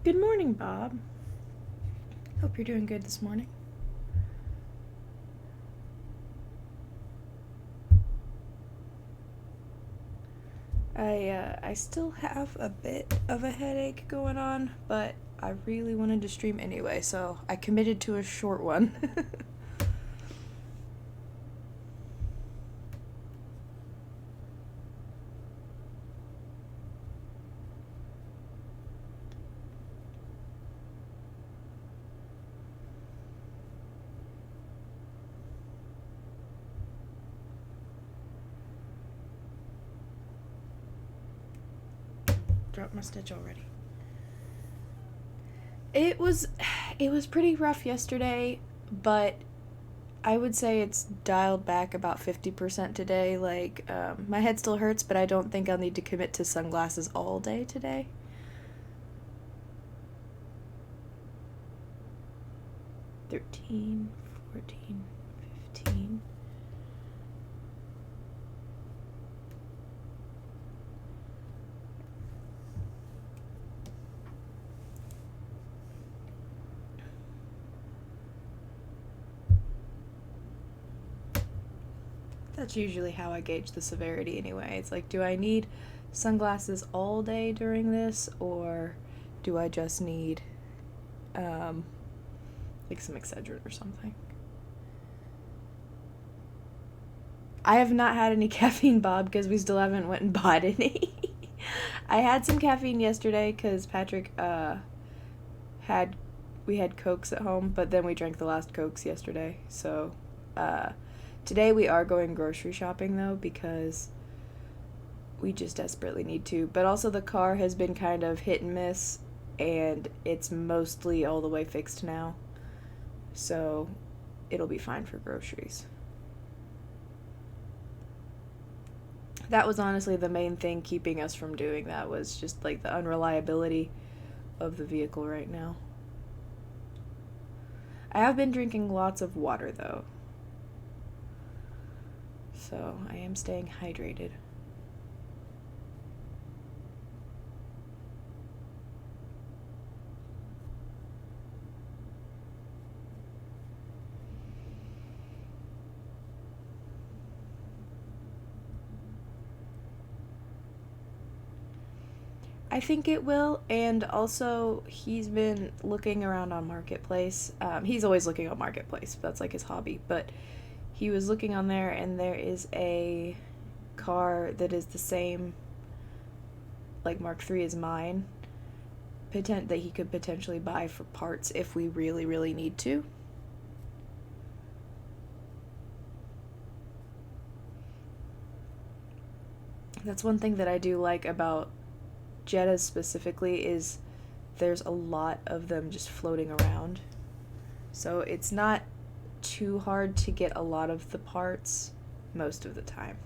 Good morning, Bob. Hope you're doing good this morning. I still have a bit of a headache going on, but I really wanted to stream anyway, so I committed to a short one. Dropped my stitch already. It was pretty rough yesterday, but I would say it's dialed back about 50% today. My head still hurts, but I don't think I'll need to commit to sunglasses all day today. 13, 14, 15. That's usually how I gauge the severity anyway. It's like, do I need sunglasses all day during this, or do I just need some Excedrin or something? I have not had any caffeine, Bob, because we still haven't went and bought any. I had some caffeine yesterday because Patrick we had Cokes at home, but then we drank the last Cokes yesterday. So today we are going grocery shopping though, because we just desperately need to. But also the car has been kind of hit and miss, and it's mostly all the way fixed now. So it'll be fine for groceries. That was honestly the main thing keeping us from doing that, was just like the unreliability of the vehicle right now. I have been drinking lots of water though, so I am staying hydrated. I think it will, and also he's been looking around on Marketplace. He's always looking on Marketplace, that's like his hobby, but he was looking on there, and there is a car that is the same, like Mark III as mine, that he could potentially buy for parts if we really, really need to. That's one thing that I do like about Jettas specifically, is there's a lot of them just floating around. So it's not too hard to get a lot of the parts most of the time.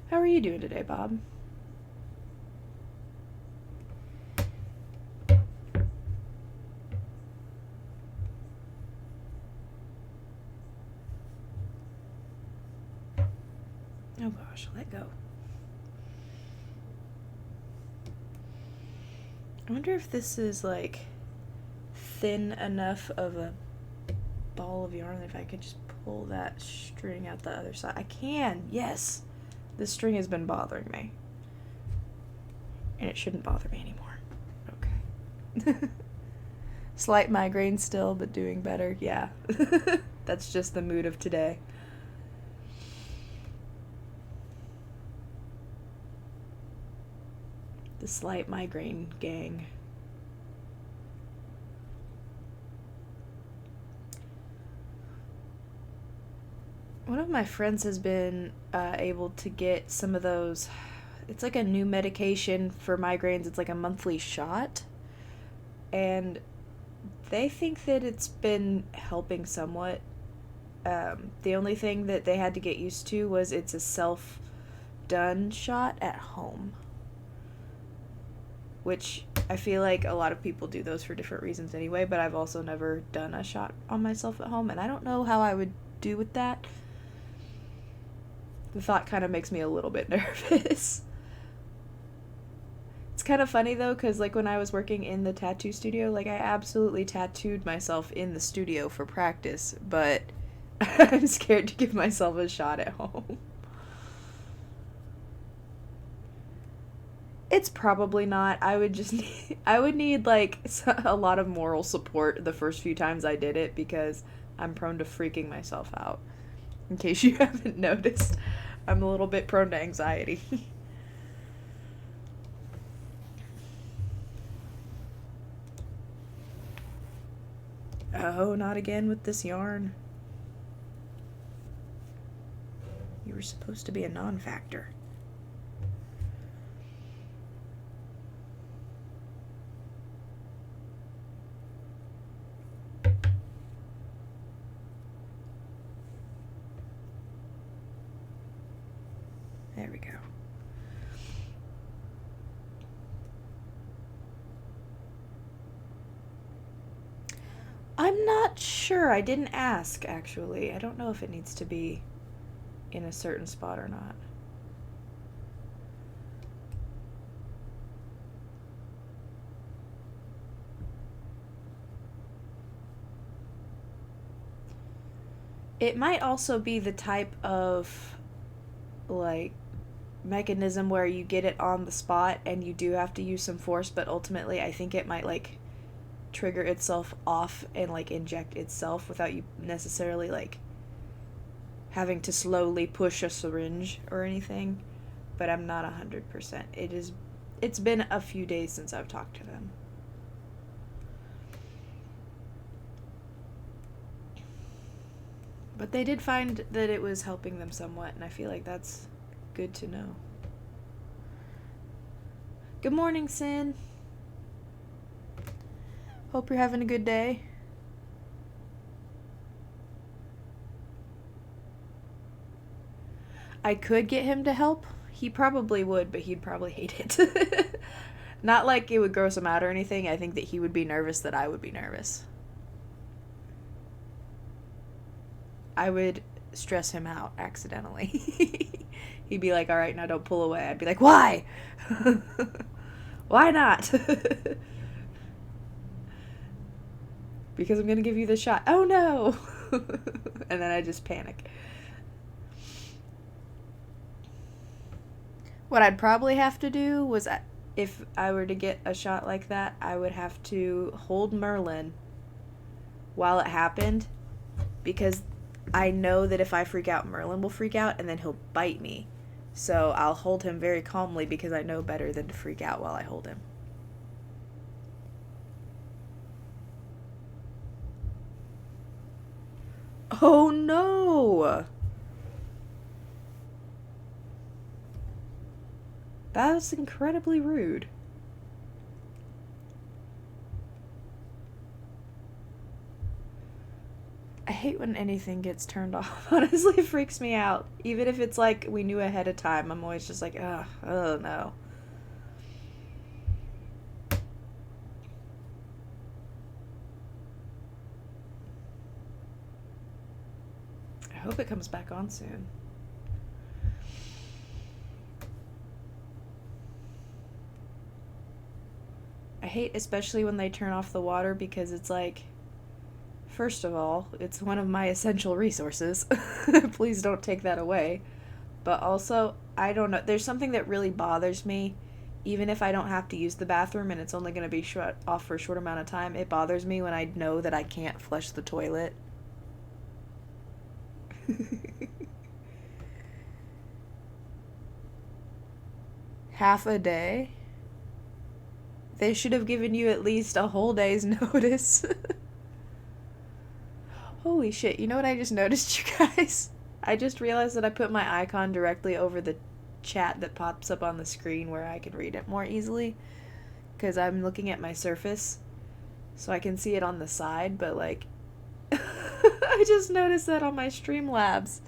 How are you doing today, Bob? Oh gosh, let go. I wonder if this is like thin enough of a ball of yarn if I could just pull that string out the other side. I can, yes. This string has been bothering me. And it shouldn't bother me anymore. Okay. Slight migraine still, but doing better. Yeah. That's just the mood of today. The slight migraine gang. One of my friends has been able to get some of those. It's like a new medication for migraines. It's like a monthly shot. And they think that it's been helping somewhat. The only thing that they had to get used to was it's a self-done shot at home. Which I feel like a lot of people do those for different reasons anyway, but I've also never done a shot on myself at home, and I don't know how I would do with that. The thought kind of makes me a little bit nervous. It's kind of funny though, because like when I was working in the tattoo studio, like I absolutely tattooed myself in the studio for practice, but I'm scared to give myself a shot at home. It's probably not. I would need like a lot of moral support the first few times I did it, because I'm prone to freaking myself out. In case you haven't noticed, I'm a little bit prone to anxiety. Oh, not again with this yarn. You were supposed to be a non-factor. There we go. I'm not sure. I didn't ask, actually. I don't know if it needs to be in a certain spot or not. It might also be the type of, like, mechanism where you get it on the spot and you do have to use some force, but ultimately I think it might, like, trigger itself off and, like, inject itself without you necessarily, like, having to slowly push a syringe or anything. But I'm not 100%. It's been a few days since I've talked to them. But they did find that it was helping them somewhat, and I feel like that's good to know. Good morning, Sin. Hope you're having a good day. I could get him to help. He probably would, but he'd probably hate it. Not like it would gross him out or anything. I think that he would be nervous that I would be nervous. I would stress him out accidentally. He'd be like, all right, now don't pull away. I'd be like, why? Why not? Because I'm going to give you the shot. Oh, no. And then I just panic. What I'd probably have to do was, if I were to get a shot like that, I would have to hold Merlin while it happened, because I know that if I freak out, Merlin will freak out, and then he'll bite me. So I'll hold him very calmly, because I know better than to freak out while I hold him. Oh no! That was incredibly rude. I hate when anything gets turned off. Honestly, it freaks me out. Even if it's like we knew ahead of time, I'm always just like, ugh, oh no. I hope it comes back on soon. I hate especially when they turn off the water, because it's like, first of all, it's one of my essential resources. Please don't take that away. But also, I don't know, there's something that really bothers me. Even if I don't have to use the bathroom and it's only going to be off for a short amount of time, it bothers me when I know that I can't flush the toilet. Half a day? They should have given you at least a whole day's notice. Holy shit, you know what I just noticed, you guys? I just realized that I put my icon directly over the chat that pops up on the screen where I can read it more easily, because I'm looking at my Surface, so I can see it on the side, but like, I just noticed that on my Streamlabs.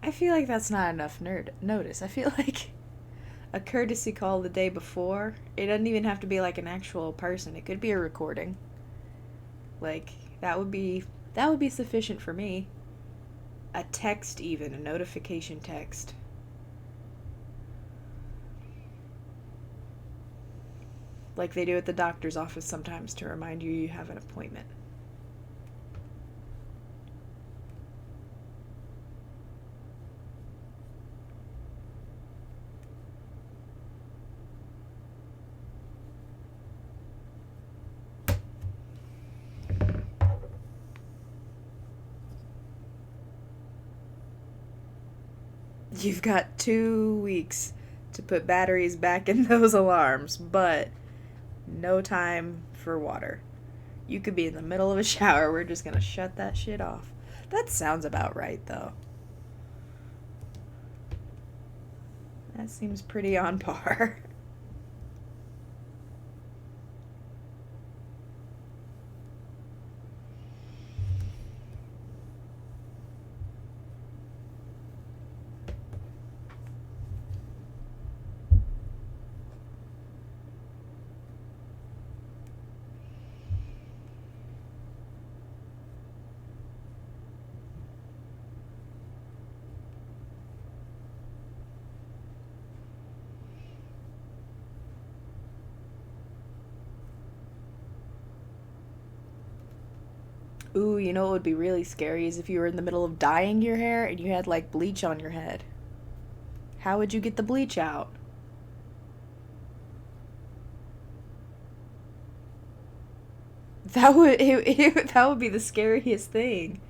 I feel like that's not enough notice. I feel like a courtesy call the day before, it doesn't even have to be like an actual person. It could be a recording. Like that would be sufficient for me. A text, even a notification text. Like they do at the doctor's office sometimes to remind you you have an appointment. You've got 2 weeks to put batteries back in those alarms, but no time for water. You could be in the middle of a shower. We're just gonna shut that shit off. That sounds about right, though. That seems pretty on par. Ooh, you know what would be really scary is if you were in the middle of dyeing your hair and you had like bleach on your head. How would you get the bleach out? That would be the scariest thing.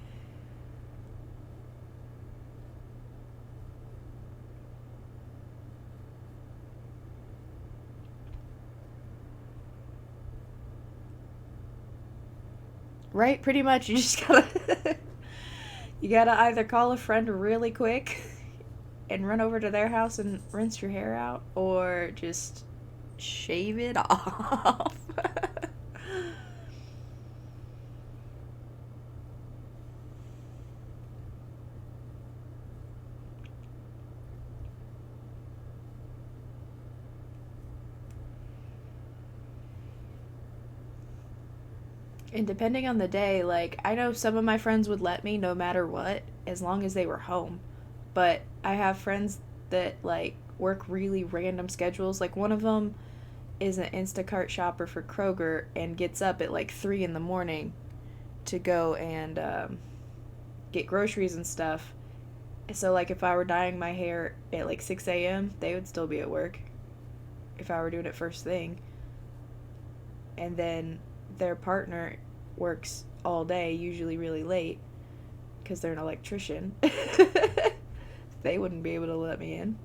Right? Pretty much you just gotta you gotta either call a friend really quick and run over to their house and rinse your hair out or just shave it off. And depending on the day, like, I know some of my friends would let me no matter what, as long as they were home. But I have friends that, like, work really random schedules. Like, one of them is an Instacart shopper for Kroger and gets up at, like, 3 in the morning to go and get groceries and stuff. So, like, if I were dyeing my hair at, like, 6 a.m., they would still be at work if I were doing it first thing. And then their partner works all day, usually really late, because they're an electrician. They wouldn't be able to let me in.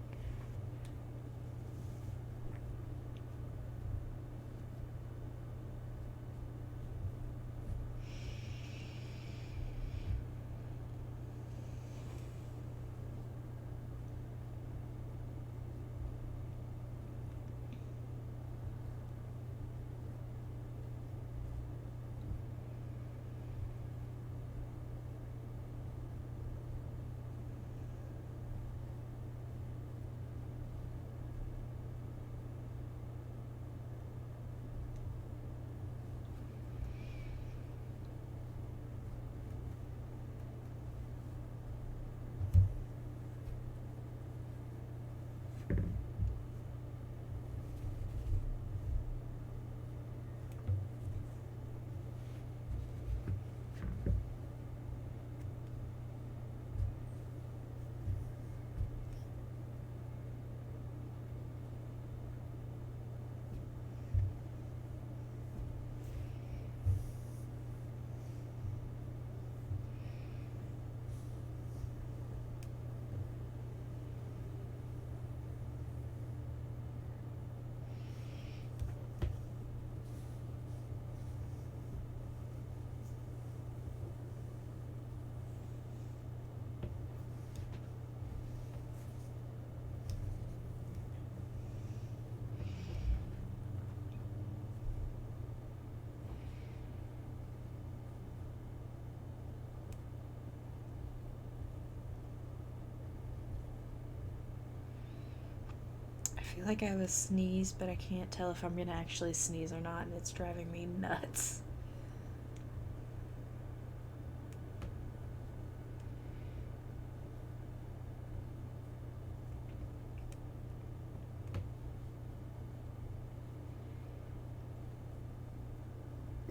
feel like I have a sneeze, but I can't tell if I'm gonna actually sneeze or not, and it's driving me nuts.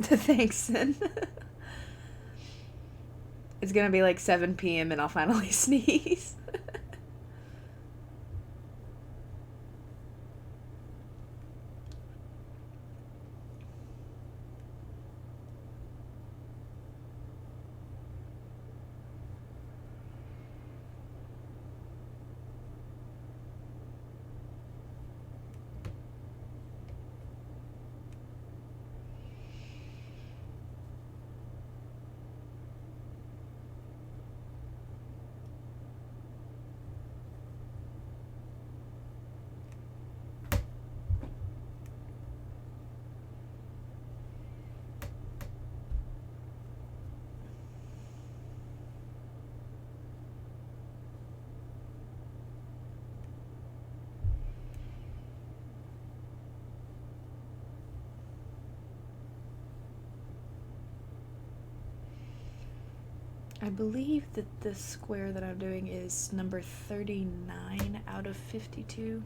Thanks, Sin. It's gonna be like 7 p.m. and I'll finally sneeze. I believe that the square that I'm doing is number 39 out of 52.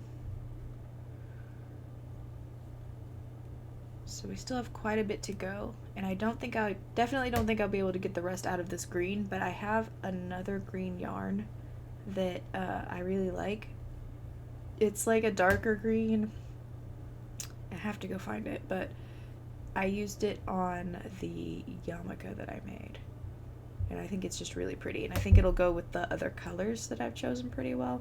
So we still have quite a bit to go, and definitely don't think I'll be able to get the rest out of this green, but I have another green yarn that I really like. It's like a darker green. I have to go find it, but I used it on the yarmulke that I made. And I think it's just really pretty, and I think it'll go with the other colors that I've chosen pretty well.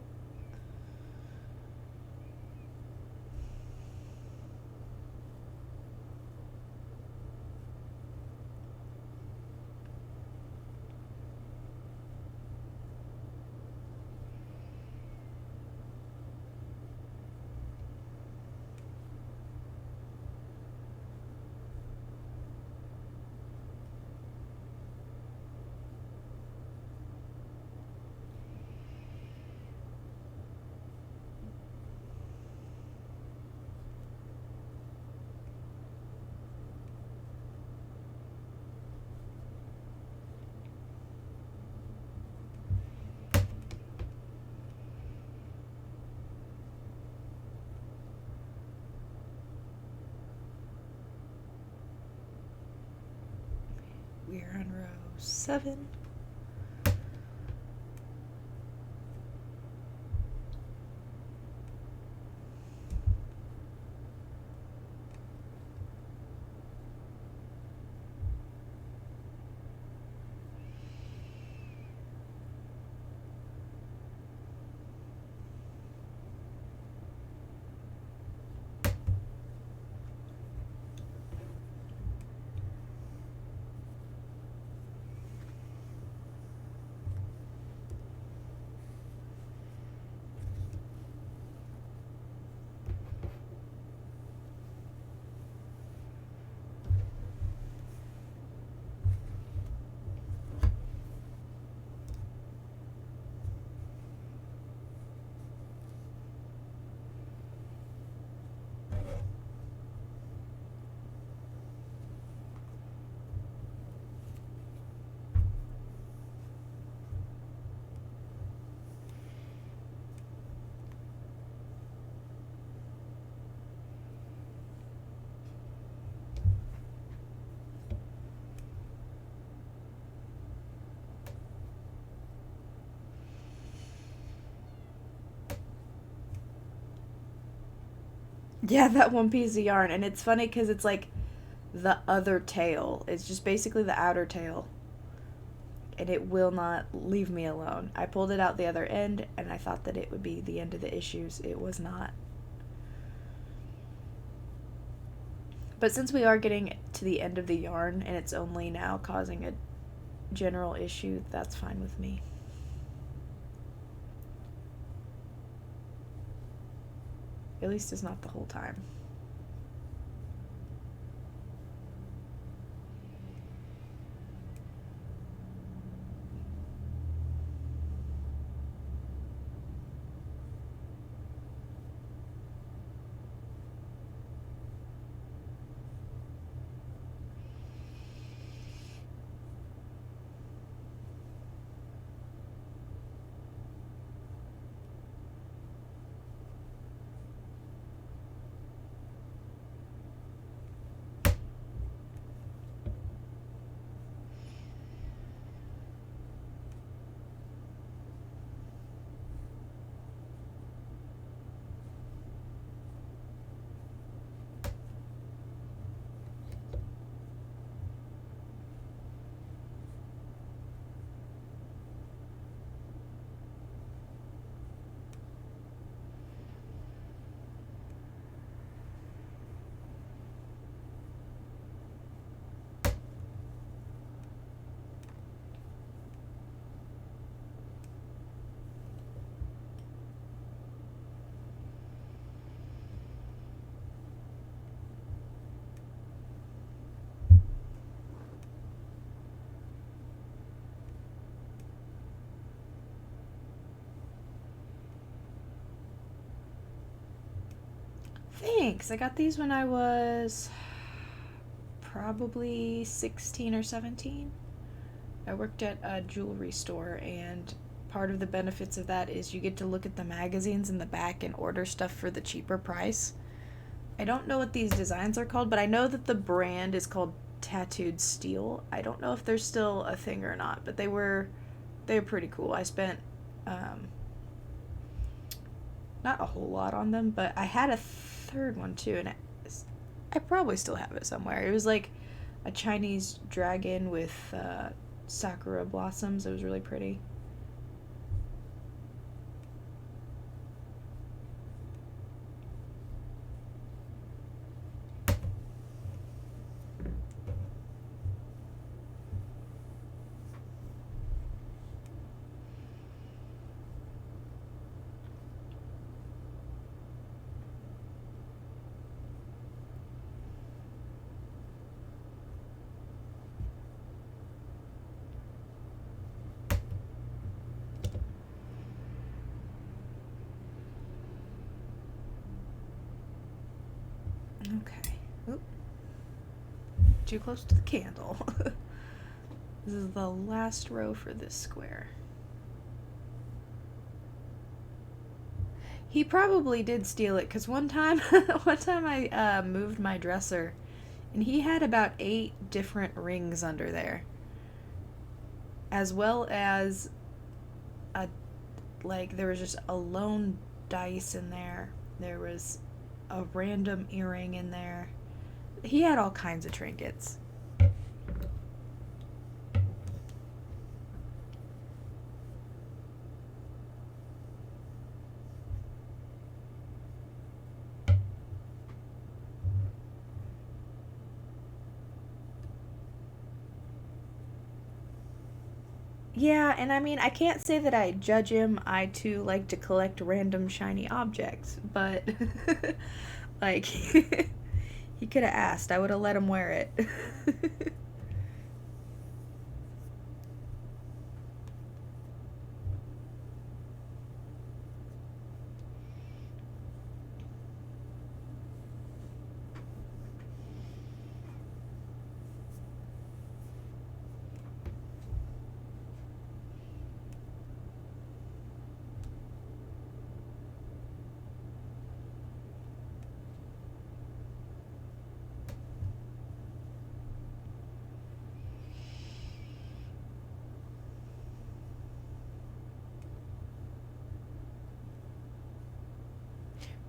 We're on row 7. Yeah, that one piece of yarn, and it's funny because it's like the other tail. It's just basically the outer tail, and it will not leave me alone. I pulled it out the other end, and I thought that it would be the end of the issues. It was not. But since we are getting to the end of the yarn, and it's only now causing a general issue, that's fine with me. At least it's not the whole time. Thanks. I got these when I was probably 16 or 17. I worked at a jewelry store, and part of the benefits of that is you get to look at the magazines in the back and order stuff for the cheaper price. I don't know what these designs are called, but I know that the brand is called Tattooed Steel. I don't know if they're still a thing or not, but they were pretty cool. I spent not a whole lot on them, but I had a third one too, and I probably still have it somewhere. It was like a Chinese dragon with sakura blossoms. It was really pretty. Okay. Oop. Too close to the candle. This is the last row for this square. He probably did steal it, because one time I moved my dresser, and he had about 8 different rings under there, as well as there was just a lone dice in there. There was a random earring in there. He had all kinds of trinkets. Yeah, and I mean, I can't say that I judge him. I too like to collect random shiny objects, but like he could have asked. I would have let him wear it.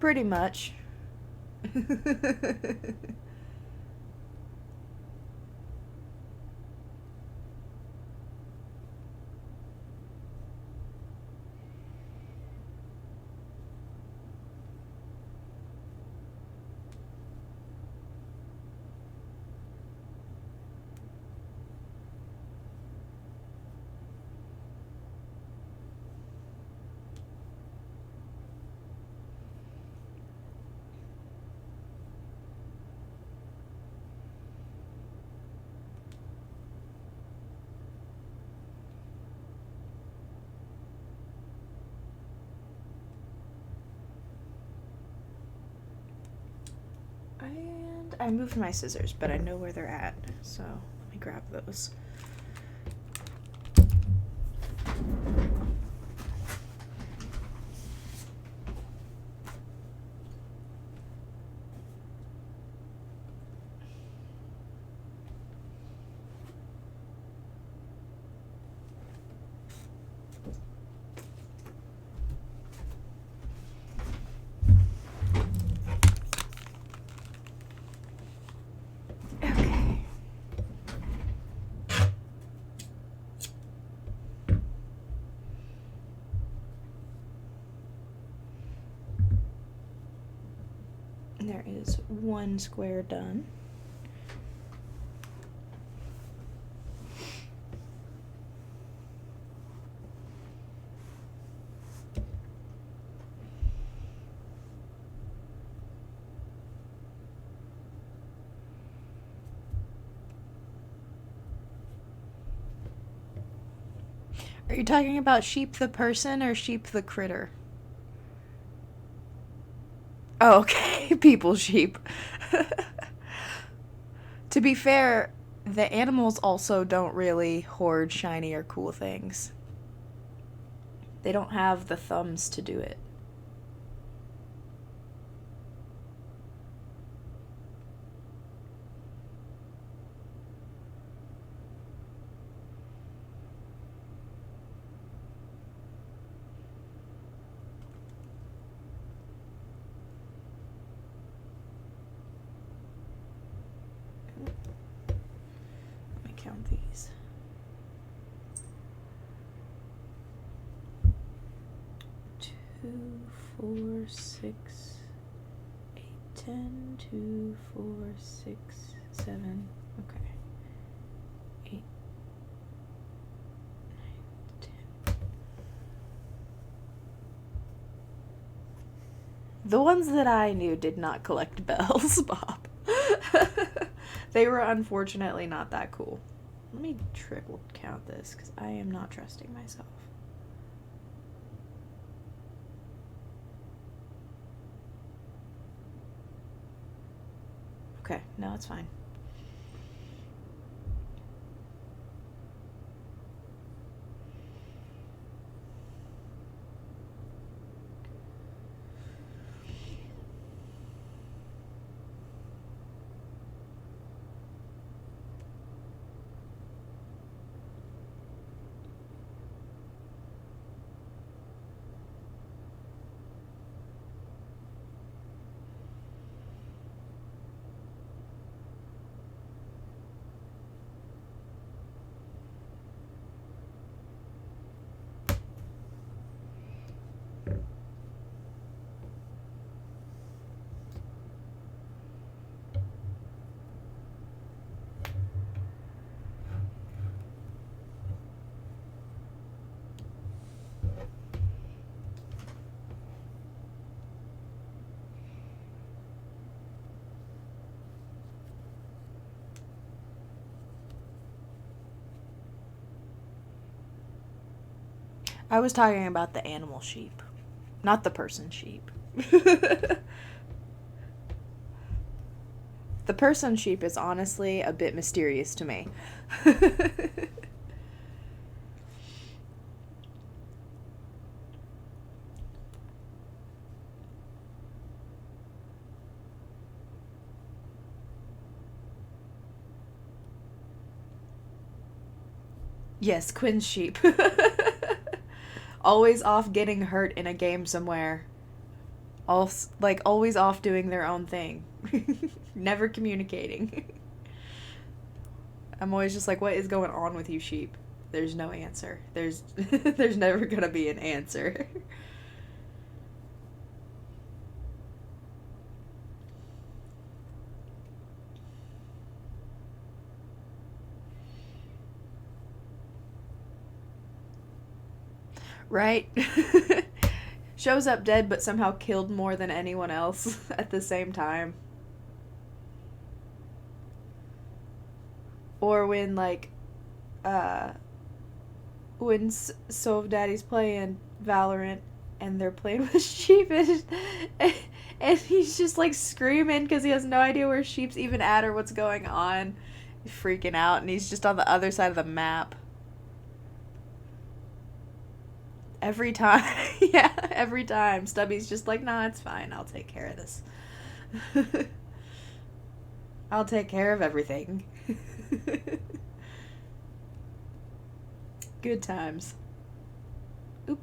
Pretty much. And I moved my scissors, but I know where they're at, so let me grab those. Okay. There is one square done. Are you talking about Sheep the person or Sheep the critter? Oh, okay. People sheep. To be fair, the animals also don't really hoard shiny or cool things. They don't have the thumbs to do it. Let me count these. 2, 4, 6, 8, 10. 2, 4, 6, 7. Okay. 8, 9, 10. The ones that I knew did not collect bells, Bob. They were unfortunately not that cool. Let me triple count this because I am not trusting myself. Okay, no, it's fine. I was talking about the animal sheep, not the person sheep. The person sheep is honestly a bit mysterious to me. Yes, Quinn's sheep. Always off getting hurt in a game somewhere. Always off doing their own thing. Never communicating. I'm always just like, what is going on with you, sheep? There's no answer. There's never gonna be an answer. Right? Shows up dead but somehow killed more than anyone else at the same time. Or when when Sov Daddy's playing Valorant and they're playing with Sheep and he's just like screaming because he has no idea where Sheep's even at or what's going on. He's freaking out and he's just on the other side of the map. Every time. Yeah, every time. Stubby's just like, nah, it's fine. I'll take care of this. I'll take care of everything. Good times. Oop.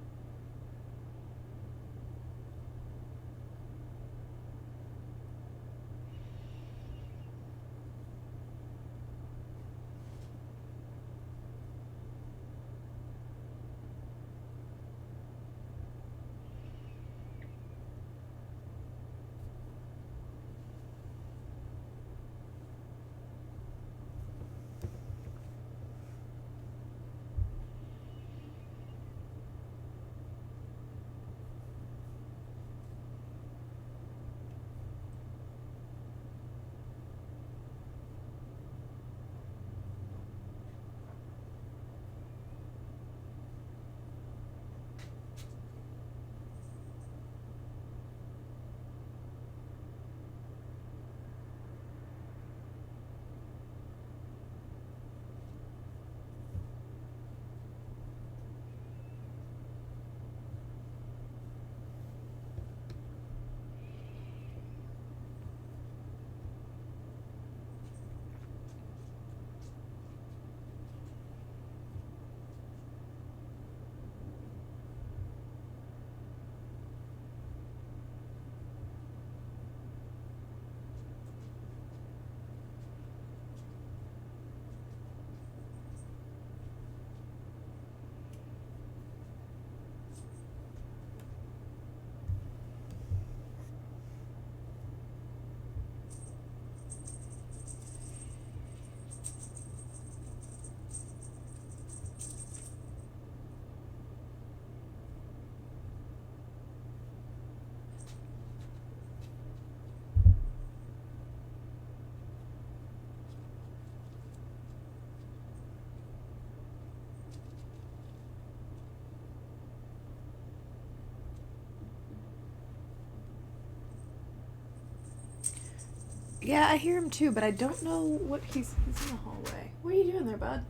Yeah, I hear him too, but I don't know what he's in the hallway. What are you doing there, bud?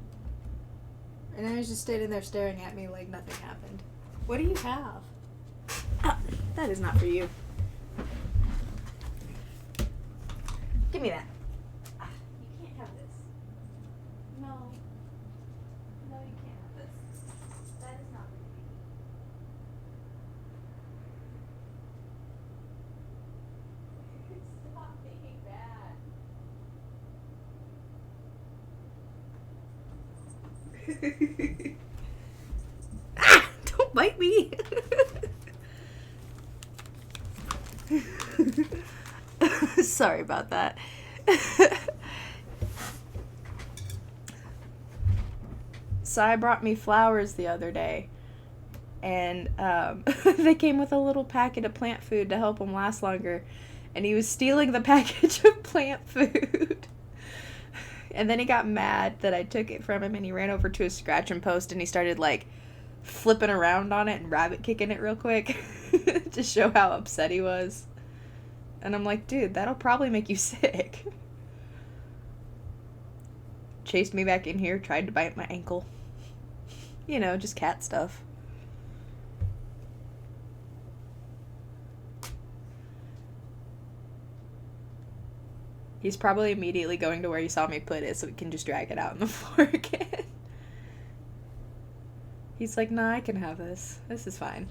And I was just standing there staring at me like nothing happened. What do you have? Ah, that is not for you. Give me that. You can't have this. No. No, you can't have this. That is not for you. Stop being bad. Ah! Don't bite me. Sorry about that. Sai brought me flowers the other day, and they came with a little packet of plant food to help him last longer, and he was stealing the package of plant food. And then he got mad that I took it from him, and he ran over to his scratching post, and he started, like, flipping around on it and rabbit kicking it real quick to show how upset he was. And I'm like, dude, that'll probably make you sick. Chased me back in here, tried to bite my ankle. You know, just cat stuff. He's probably immediately going to where you saw me put it so we can just drag it out on the floor again. He's like, nah, I can have this. This is fine.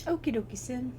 Okie dokie, Sin.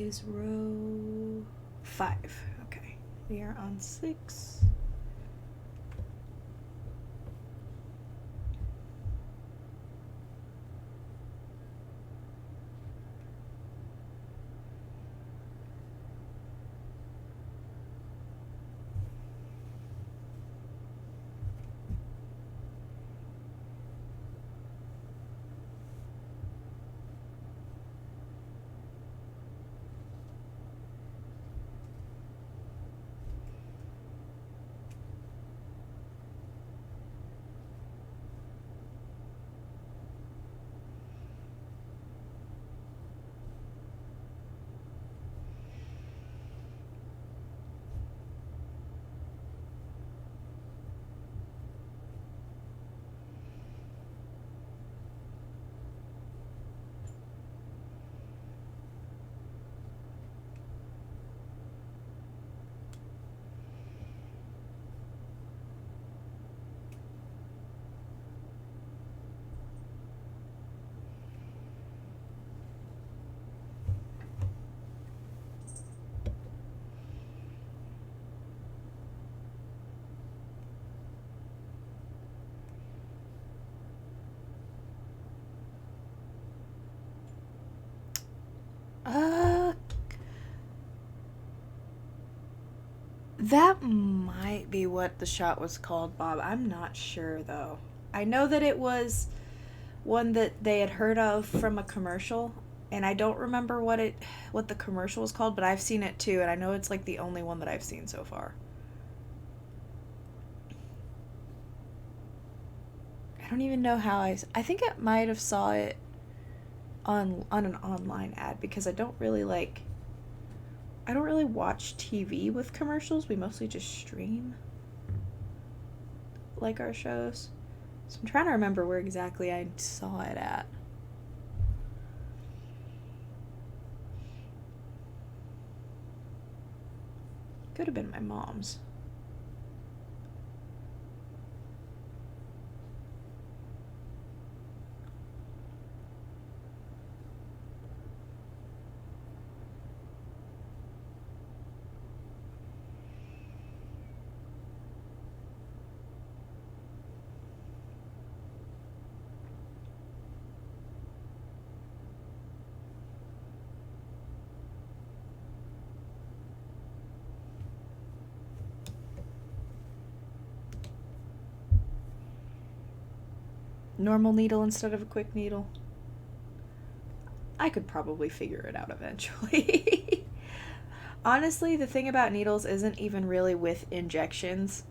is row 5. Okay, we are on 6. That might be what the shot was called, Bob. I'm not sure though. I know that it was one that they had heard of from a commercial, and I don't remember what the commercial was called, but I've seen it too, and I know it's like the only one that I've seen so far. I don't even know how I think I might have saw it on an online ad, because I don't really watch TV with commercials. We mostly just stream like our shows. So I'm trying to remember where exactly I saw it at. Could have been my mom's. Normal needle instead of a quick needle. I could probably figure it out eventually. Honestly, the thing about needles isn't even really with injections.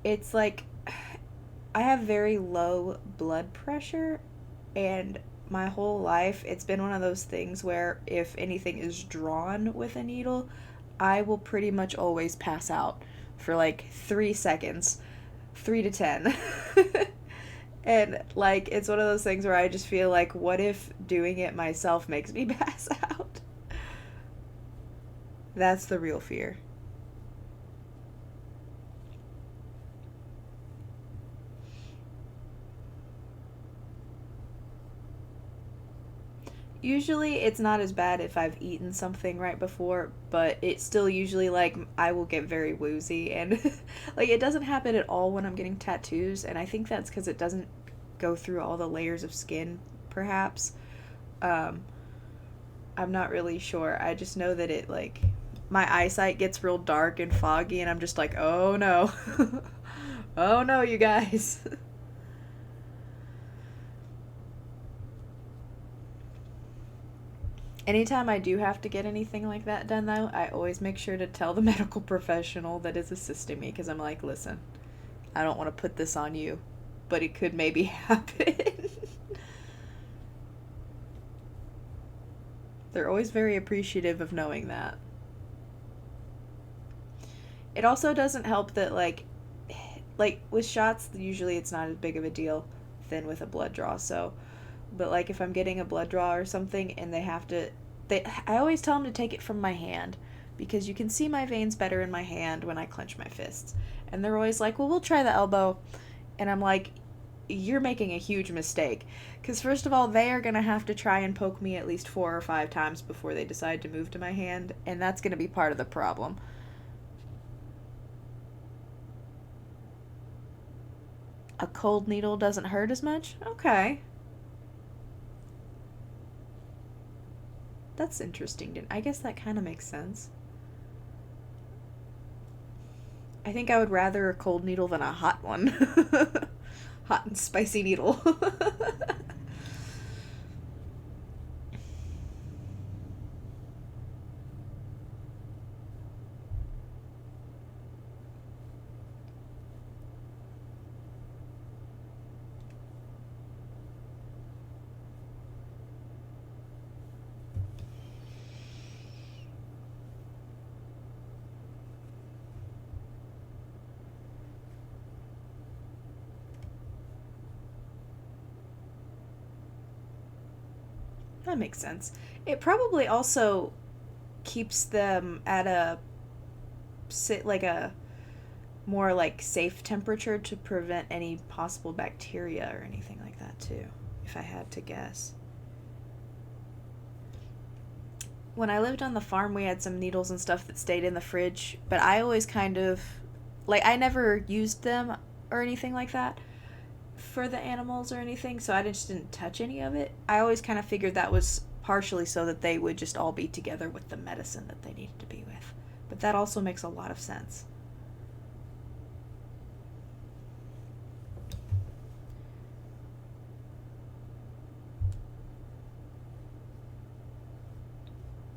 It's like I have very low blood pressure, and my whole life it's been one of those things where if anything is drawn with a needle, I will pretty much always pass out for like 3 seconds, 3 to 10. And like it's one of those things where I just feel like, what if doing it myself makes me pass out? That's the real fear. Usually it's not as bad if I've eaten something right before, but it's still usually like I will get very woozy, and like it doesn't happen at all when I'm getting tattoos, and I think that's because it doesn't go through all the layers of skin, perhaps. Um, I'm not really sure. I just know that it like my eyesight gets real dark and foggy, and I'm just like, oh no. Oh no, you guys. Anytime I do have to get anything like that done, though, I always make sure to tell the medical professional that is assisting me, because I'm like, listen, I don't want to put this on you, but it could maybe happen. They're always very appreciative of knowing that. It also doesn't help that, like with shots, usually it's not as big of a deal than with a blood draw, so but like if I'm getting a blood draw or something and I always tell them to take it from my hand, because you can see my veins better in my hand when I clench my fists. And they're always like, "Well, we'll try the elbow." And I'm like, you're making a huge mistake. Because, first of all, they are going to have to try and poke me at least 4 or 5 times before they decide to move to my hand, and that's going to be part of the problem. A cold needle doesn't hurt as much? Okay. That's interesting. I guess that kind of makes sense. I think I would rather a cold needle than a hot one. Hot and spicy needle. That makes sense. It probably also keeps them at a like a more like safe temperature to prevent any possible bacteria or anything like that too, if I had to guess. When I lived on the farm, we had some needles and stuff that stayed in the fridge, but I always kind of like I never used them or anything like that for the animals or anything, so I just didn't touch any of it. I always kind of figured that was partially so that they would just all be together with the medicine that they needed to be with. But that also makes a lot of sense.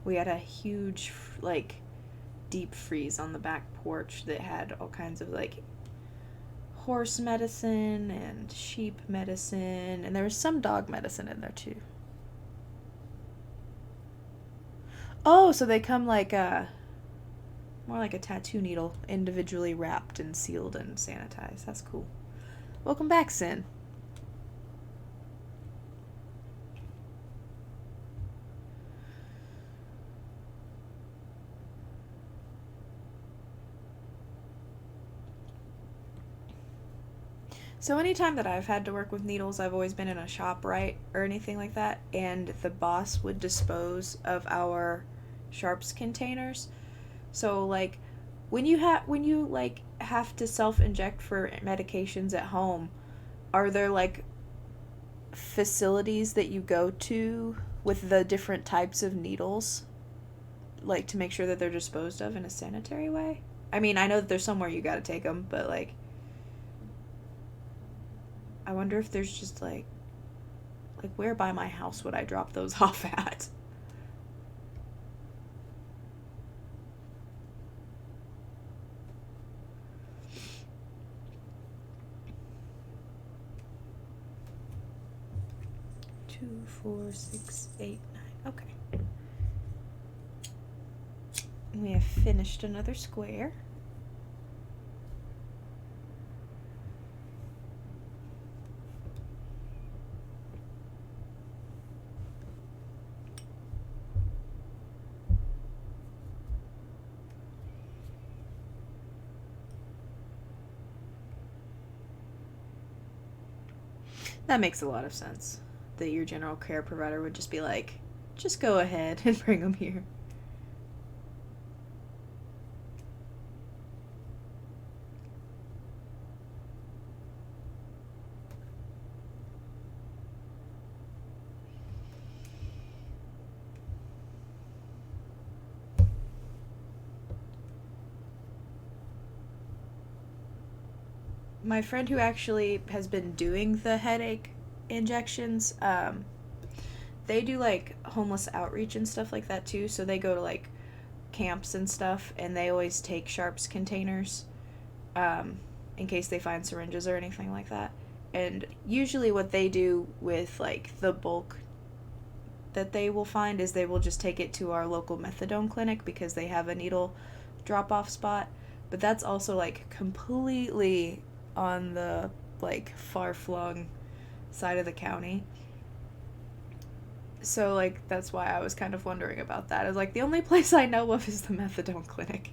We had a huge, like, deep freeze on the back porch that had all kinds of, like, horse medicine and sheep medicine, and there was some dog medicine in there too. Oh, so they come like a more like a tattoo needle, individually wrapped and sealed and sanitized. That's cool. Welcome back, Sin. So anytime that I've had to work with needles, I've always been in a shop, right, or anything like that, and the boss would dispose of our sharps containers. So like when you like have to self-inject for medications at home, are there like facilities that you go to with the different types of needles, like to make sure that they're disposed of in a sanitary way? I mean, I know that there's somewhere you got to take them, but like I wonder if there's just like where by my house would I drop those off at? Two, 4, 6, 8, 9. Okay. We have finished another square. That makes a lot of sense. That your general care provider would just be like, just go ahead and bring them here. My friend who actually has been doing the headache injections, they do like homeless outreach and stuff like that too. So they go to like camps and stuff, and they always take sharps containers in case they find syringes or anything like that. And usually, what they do with like the bulk that they will find is they will just take it to our local methadone clinic because they have a needle drop off spot. But that's also like completely on the like far flung side of the county. So like that's why I was kind of wondering about that. I was like, the only place I know of is the methadone clinic.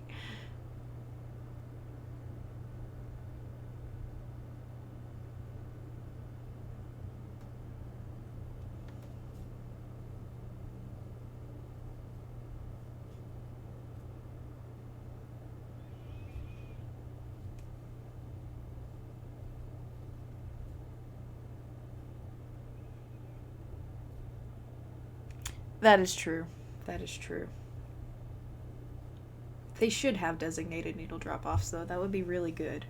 That is true. That is true. They should have designated needle drop-offs, though. That would be really good.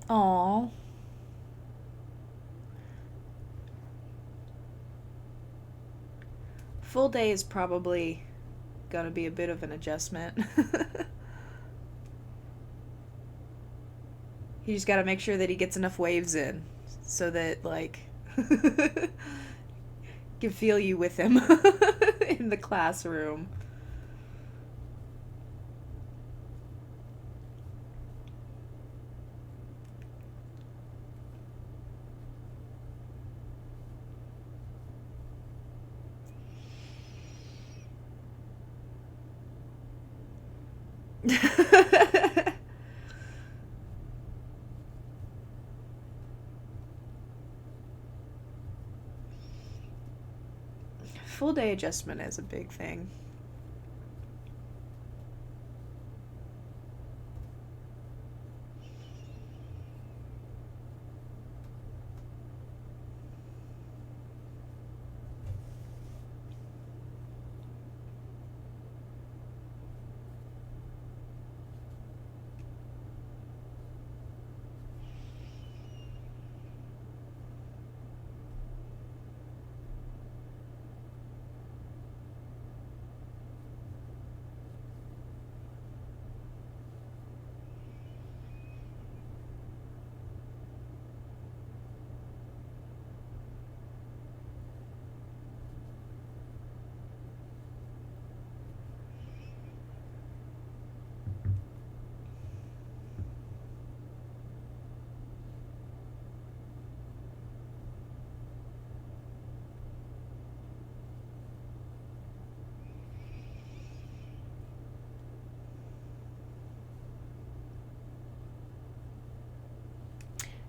Aww. Full day is probably gonna be a bit of an adjustment. You just gotta make sure that he gets enough waves in so that, like, can feel you with him in the classroom. Full day adjustment is a big thing.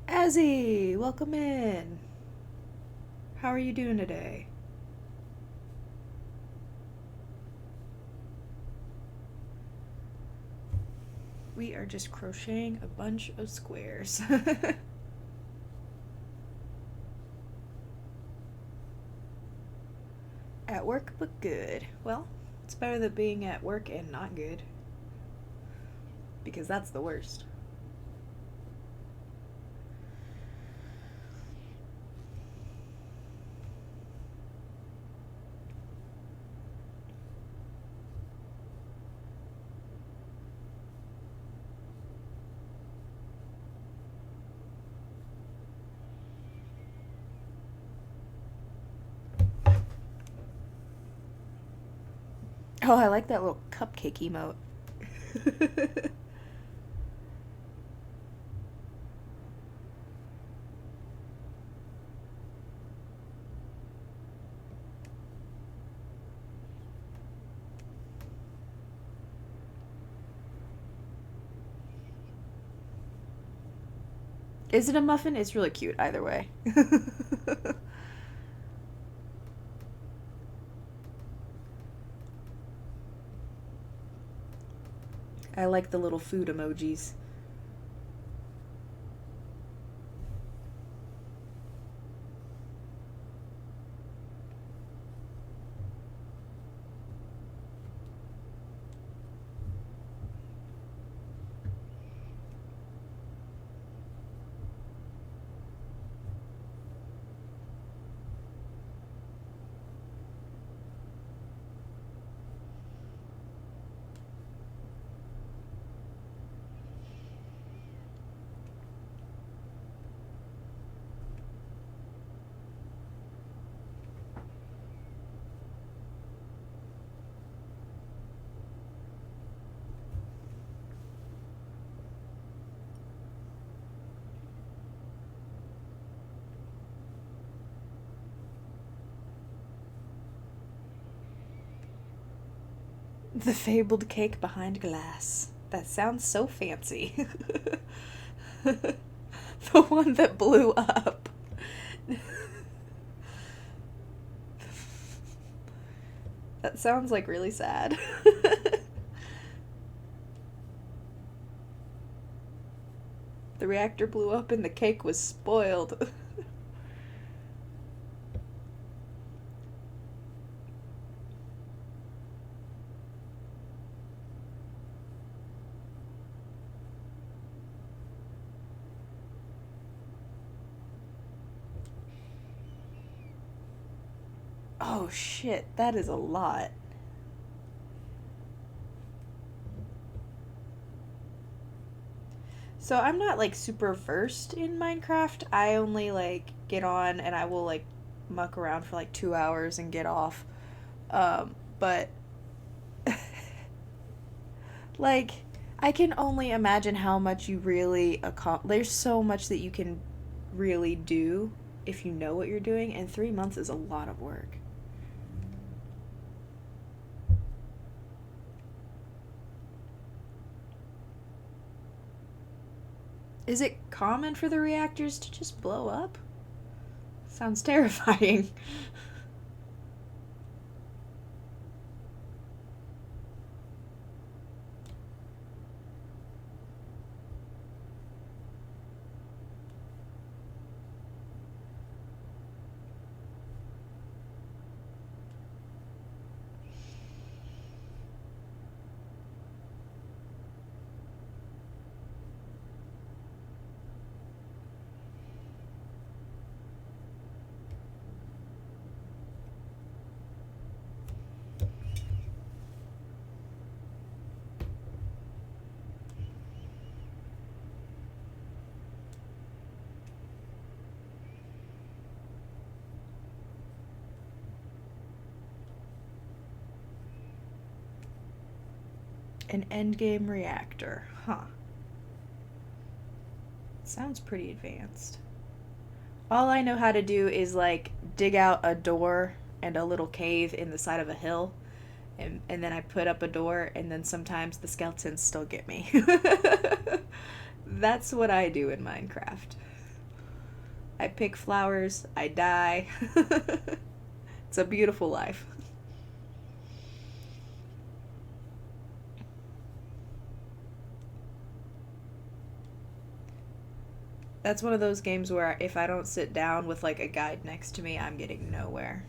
Azzy, welcome in. How are you doing today? We are just crocheting a bunch of squares. At work, but good. Well, it's better than being at work and not good. Because that's the worst. Oh, I like that little cupcake emote. Is it a muffin? It's really cute either way. I like the little food emojis. The fabled cake behind glass. That sounds so fancy. The one that blew up. That sounds like really sad. The reactor blew up and the cake was spoiled. Oh shit, that is a lot. So I'm not like super versed in Minecraft. I only like get on and I will like muck around for like 2 hours and get off. But like I can only imagine how much you really there's so much that you can really do if you know what you're doing, and 3 months is a lot of work. Is it common for the reactors to just blow up? Sounds terrifying. An endgame reactor. Huh. Sounds pretty advanced. All I know how to do is like dig out a door and a little cave in the side of a hill, and then I put up a door, and then sometimes the skeletons still get me. That's what I do in Minecraft. I pick flowers, I die. It's a beautiful life. That's one of those games where if I don't sit down with like a guide next to me, I'm getting nowhere.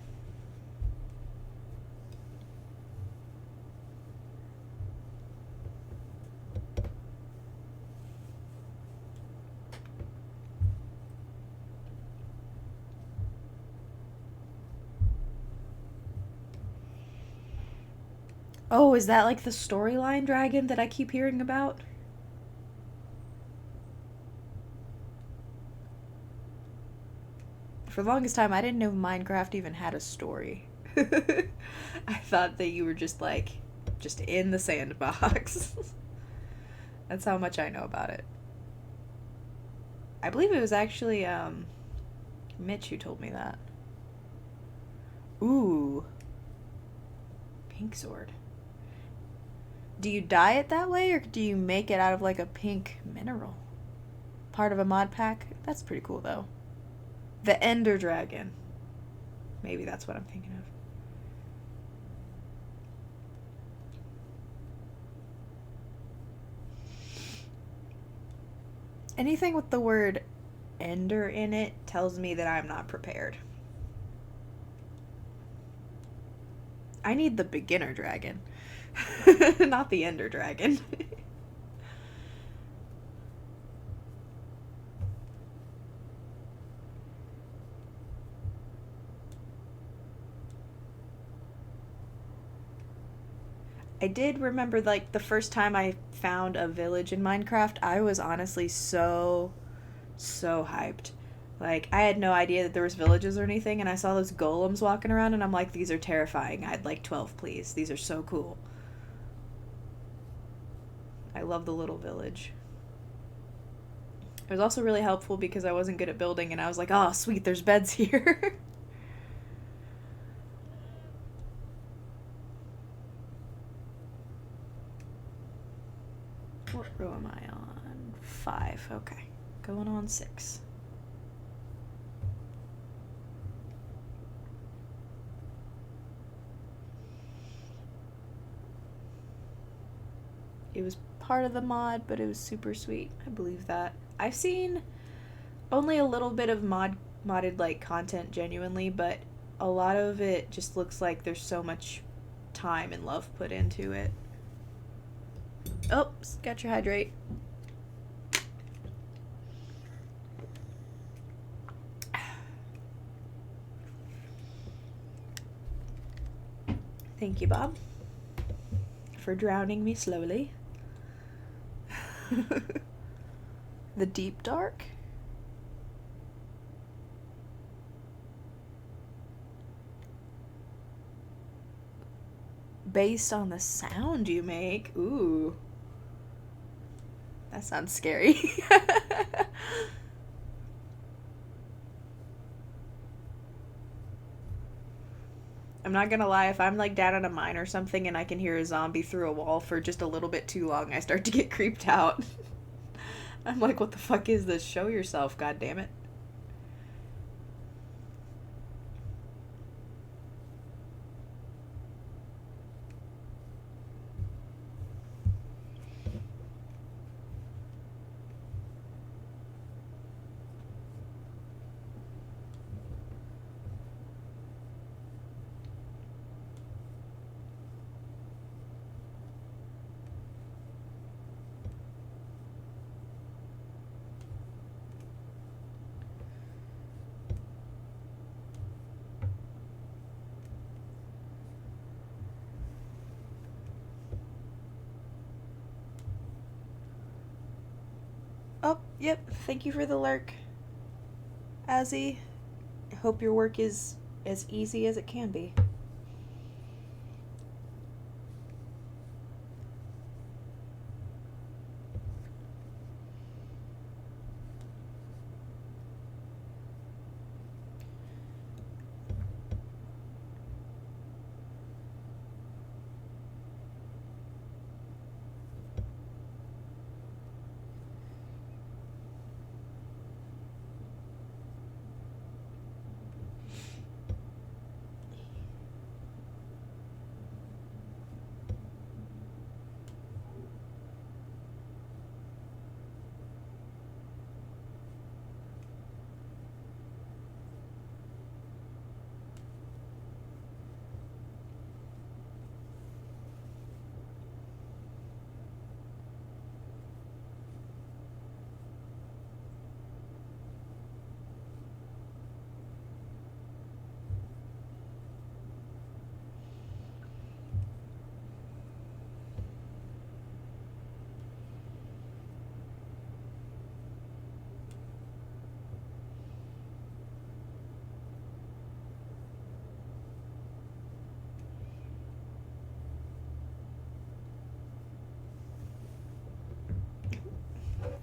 Oh, is that like the storyline dragon that I keep hearing about? For the longest time, I didn't know Minecraft even had a story. I thought that you were just like, just in the sandbox. That's how much I know about it. I believe it was actually, Mitch who told me that. Ooh. Pink sword. Do you dye it that way, or do you make it out of like a pink mineral? Part of a mod pack? That's pretty cool, though. The Ender Dragon. Maybe that's what I'm thinking of. Anything with the word Ender in it tells me that I'm not prepared. I need the beginner dragon, not the Ender Dragon. I did remember, like, the first time I found a village in Minecraft, I was honestly so hyped. Like, I had no idea that there was villages or anything, and I saw those golems walking around, and I'm like, these are terrifying. I'd like 12, please. These are so cool. I love the little village. It was also really helpful because I wasn't good at building, and I was like, oh, sweet, there's beds here. row am I on? 5. Okay. Going on 6. It was part of the mod, but it was super sweet. I believe that. I've seen only a little bit of modded like content genuinely, but a lot of it just looks like there's so much time and love put into it. Oh, got your hydrate. Thank you, Bob, for drowning me slowly. The deep dark? Based on the sound you make? Ooh. That sounds scary. I'm not gonna lie, if I'm like down in a mine or something and I can hear a zombie through a wall for just a little bit too long, I start to get creeped out. I'm like, what the fuck is this? Show yourself, god damn it. Oh, yep. Thank you for the lurk, Azzy. Hope your work is as easy as it can be.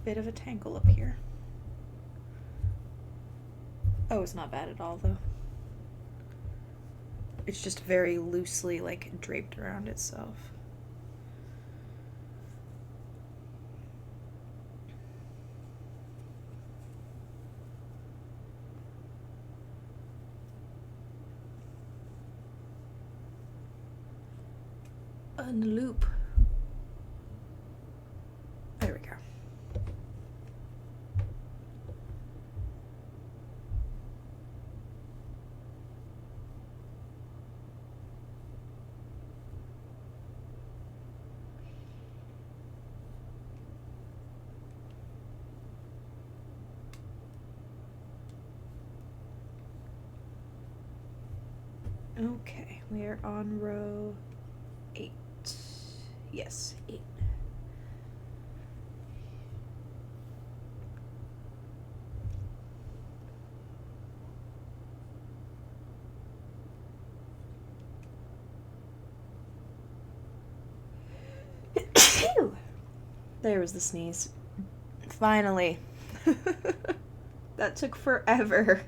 Bit of a tangle up here. Oh, it's not bad at all, though. It's just very loosely, like, draped around itself. Unloop. There we go. Okay, we are on row 8. Yes, 8. There was the sneeze. Finally. That took forever.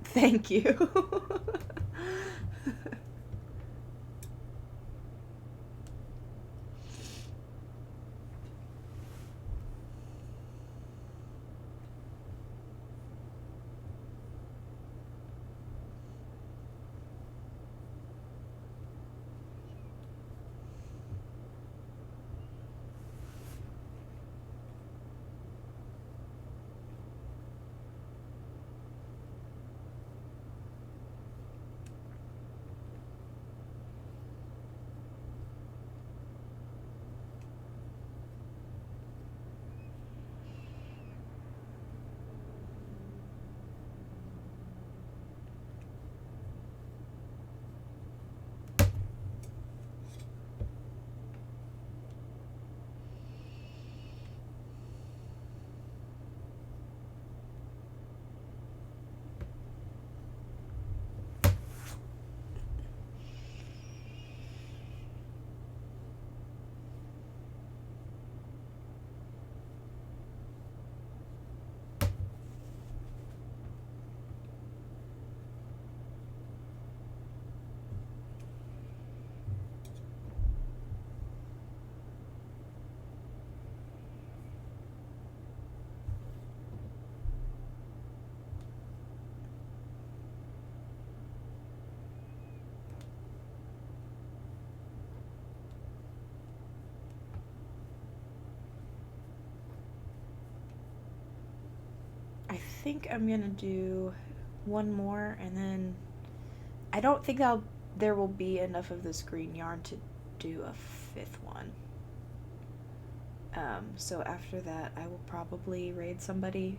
Thank you. think I'm gonna do one more, and then I don't think there will be enough of this green yarn to do a fifth one. So after that, I will probably raid somebody,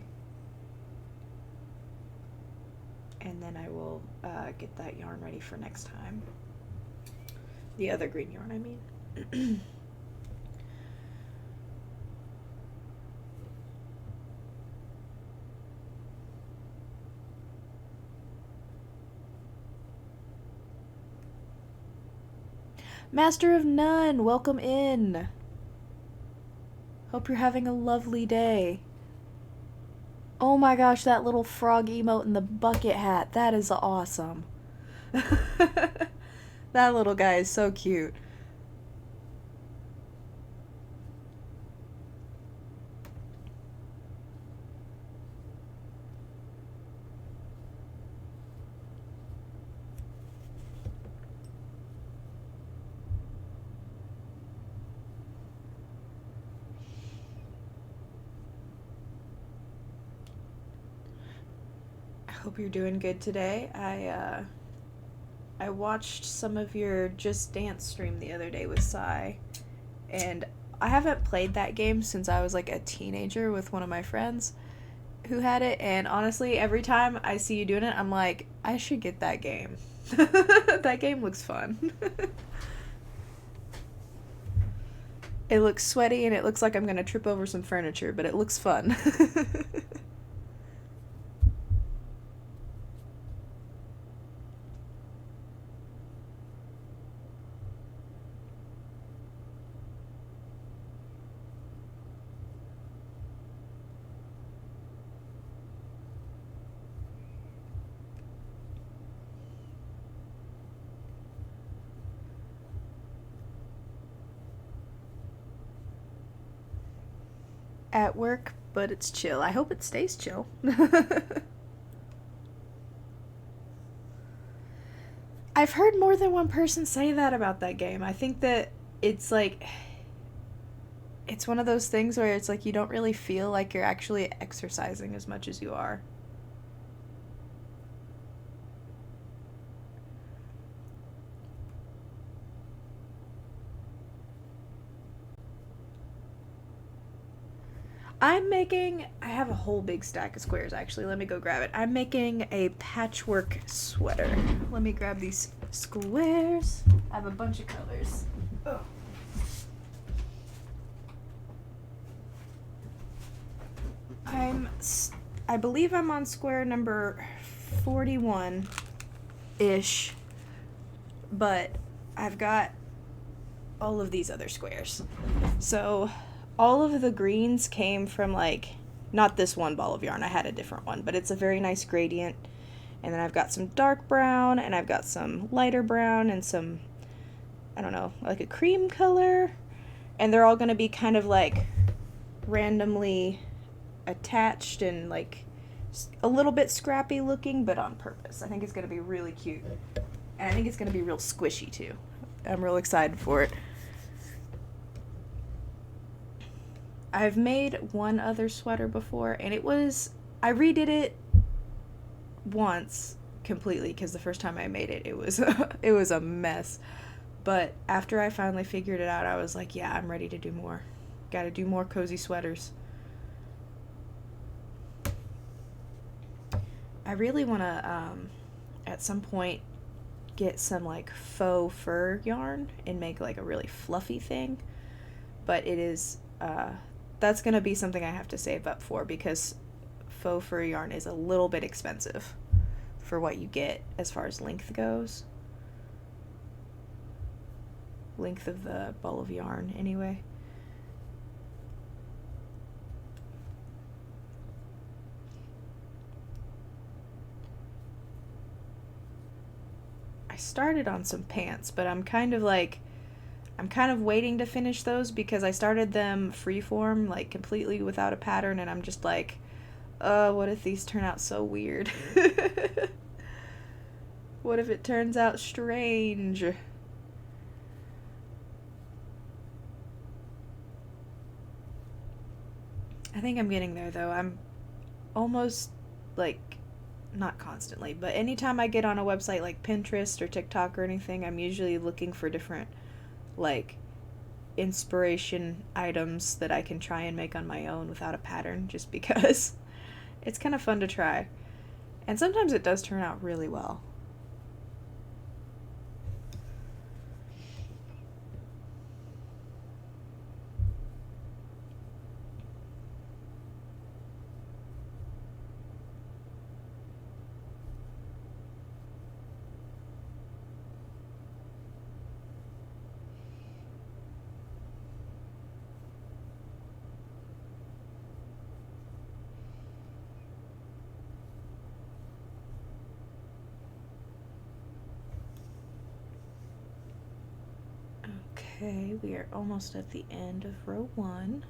and then I will get that yarn ready for next time. The other green yarn, I mean. Master of None, welcome in. Hope you're having a lovely day. Oh my gosh, that little frog emote in the bucket hat. That is awesome. That little guy is so cute. Hope you're doing good today. I watched some of your Just Dance stream the other day with Sai, and I haven't played that game since I was like a teenager with one of my friends who had it, and honestly, every time I see you doing it, I'm like, I should get that game. That game looks fun. It looks sweaty and it looks like I'm gonna trip over some furniture, but it looks fun. At work, but it's chill. I hope it stays chill. I've heard more than one person say that about that game. I think that it's like, it's one of those things where it's like you don't really feel like you're actually exercising as much as you are. I have a whole big stack of squares actually. Let me go grab it. I'm making a patchwork sweater. Let me grab these squares. I have a bunch of colors. Oh. I believe I'm on square number 41-ish, but I've got all of these other squares. So all of the greens came from like, not this one ball of yarn, I had a different one, but it's a very nice gradient. And then I've got some dark brown, and I've got some lighter brown, and some, I don't know, like a cream color. And they're all gonna be kind of like randomly attached and like a little bit scrappy looking, but on purpose. I think it's gonna be really cute. And I think it's gonna be real squishy too. I'm real excited for it. I've made one other sweater before, and I redid it once completely because the first time I made it, it was a mess. But after I finally figured it out, I was like, yeah, I'm ready to do more. Gotta do more cozy sweaters. I really want to, at some point, get some like faux fur yarn and make like a really fluffy thing. But it is, that's going to be something I have to save up for because faux fur yarn is a little bit expensive for what you get as far as length goes. Length of the ball of yarn, anyway. I started on some pants, but I'm kind of waiting to finish those because I started them freeform, like completely without a pattern, and I'm just like, what if these turn out so weird? What if it turns out strange? I think I'm getting there though. I'm almost like, not constantly, but anytime I get on a website like Pinterest or TikTok or anything, I'm usually looking for different, like, inspiration items that I can try and make on my own without a pattern, just because it's kind of fun to try. And sometimes it does turn out really well. Okay, we are almost at the end of row 1.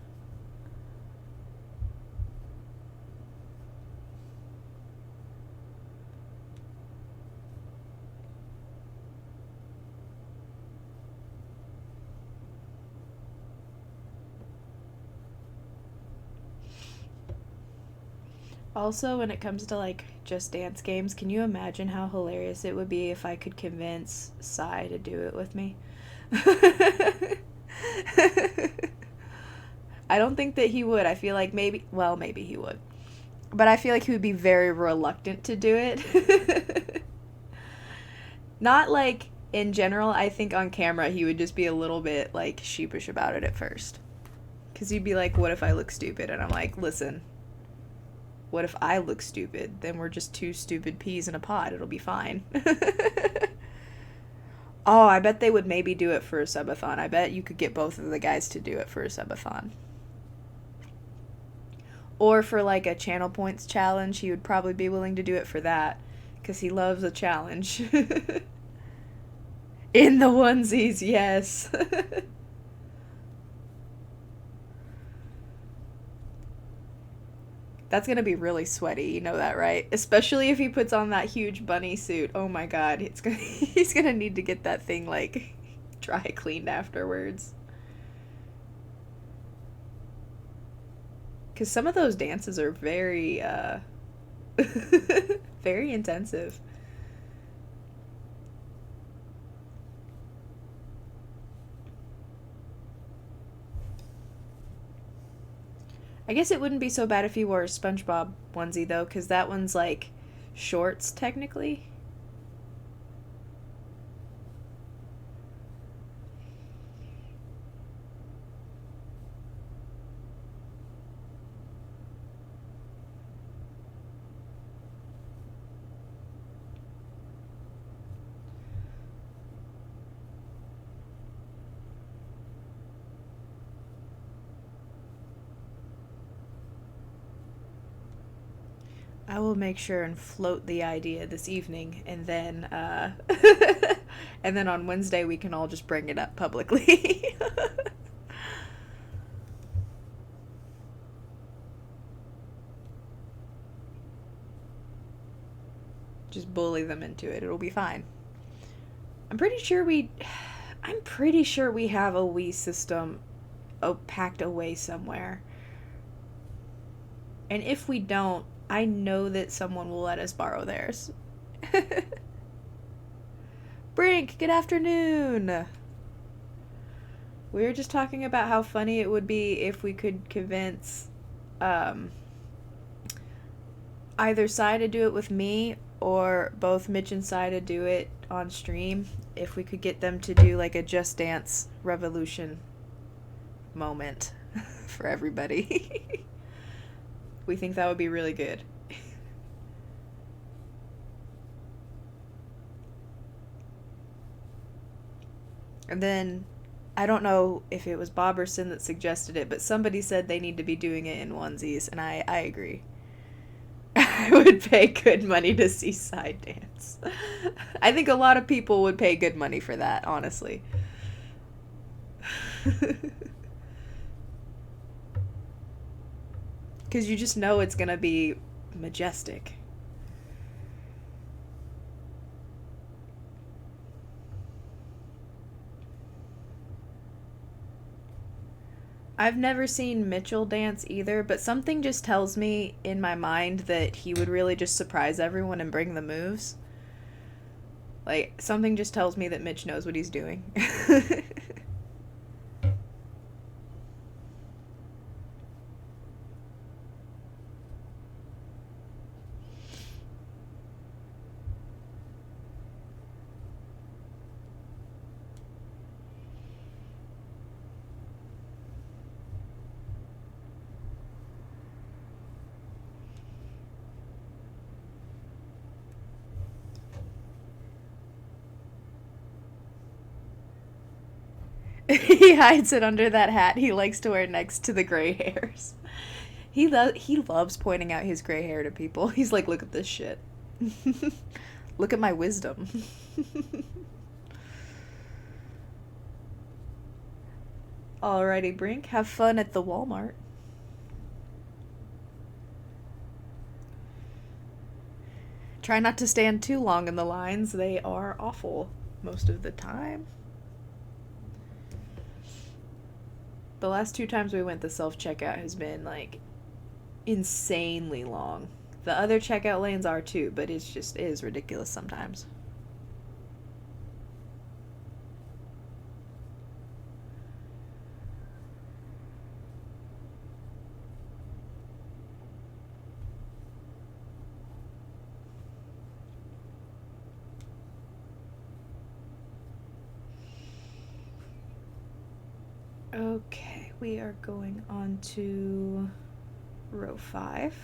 Also, when it comes to like Just Dance games, can you imagine how hilarious it would be if I could convince Sai to do it with me? I don't think that he would. I feel like maybe he would. But I feel like he would be very reluctant to do it. Not like in general, I think on camera he would just be a little bit like sheepish about it at first. Because he'd be like, what if I look stupid? And I'm like, listen, what if I look stupid? Then we're just 2 stupid peas in a pod. It'll be fine. Oh, I bet they would maybe do it for a subathon. I bet you could get both of the guys to do it for a subathon. Or for like a channel points challenge, he would probably be willing to do it for that. Because he loves a challenge. In the onesies, yes. That's gonna be really sweaty, you know that, right? Especially if he puts on that huge bunny suit. Oh my god, he's gonna need to get that thing, like, dry cleaned afterwards. Because some of those dances are very, very intensive. I guess it wouldn't be so bad if he wore a SpongeBob onesie, though, because that one's, like, shorts, technically. I will make sure and float the idea this evening, and then, and then on Wednesday we can all just bring it up publicly. Just bully them into it. It'll be fine. I'm pretty sure we have a Wii system packed away somewhere. And if we don't, I know that someone will let us borrow theirs. Brink, good afternoon. We were just talking about how funny it would be if we could convince either Sai to do it with me or both Mitch and Sai to do it on stream. If we could get them to do like a Just Dance Revolution moment for everybody. We think that would be really good. And then, I don't know if it was Bob or Sin that suggested it, but somebody said they need to be doing it in onesies, and I agree. I would pay good money to see side dance. I think a lot of people would pay good money for that, honestly. Because you just know it's going to be majestic. I've never seen Mitchell dance either, but something just tells me in my mind that he would really just surprise everyone and bring the moves. Like, something just tells me that Mitch knows what he's doing. He hides it under that hat he likes to wear next to the gray hairs. He loves pointing out his gray hair to people. He's like, look at this shit. Look at my wisdom. Alrighty, Brink. Have fun at the Walmart. Try not to stand too long in the lines. They are awful most of the time. The last 2 times we went, the self-checkout has been, like, insanely long. The other checkout lanes are too, but it is ridiculous sometimes. Okay, we are going on to row 5.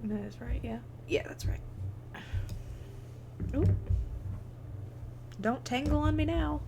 That is right, yeah. Yeah, that's right. Ooh. Don't tangle on me now.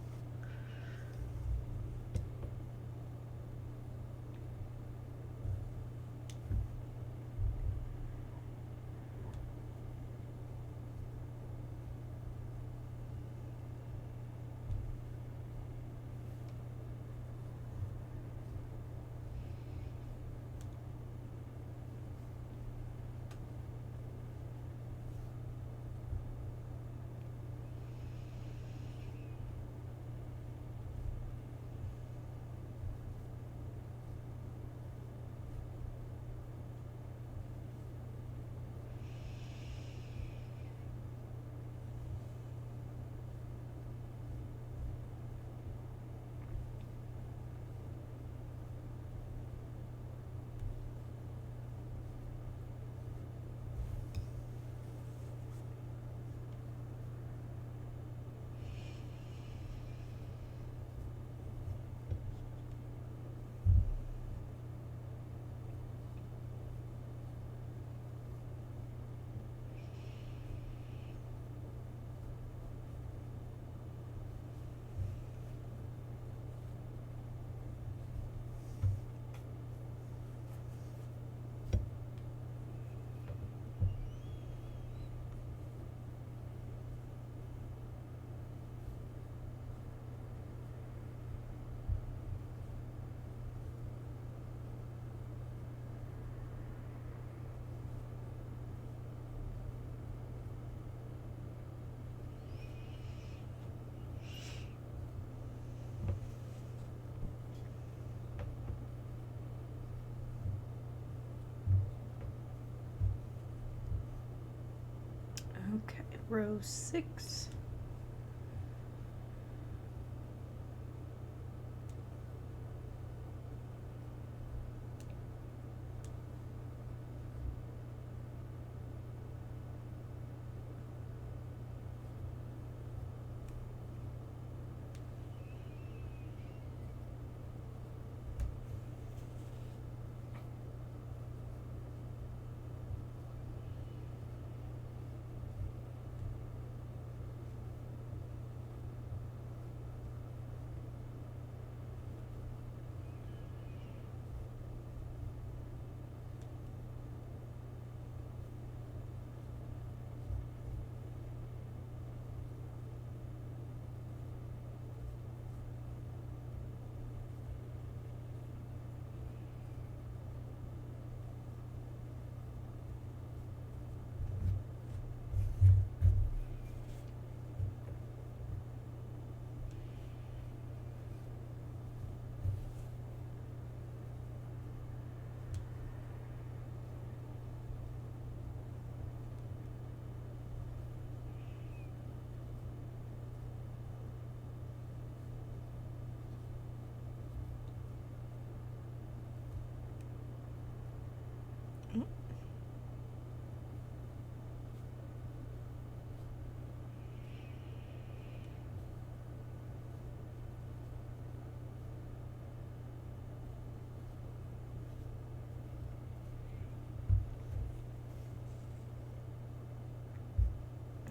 Okay, row 6.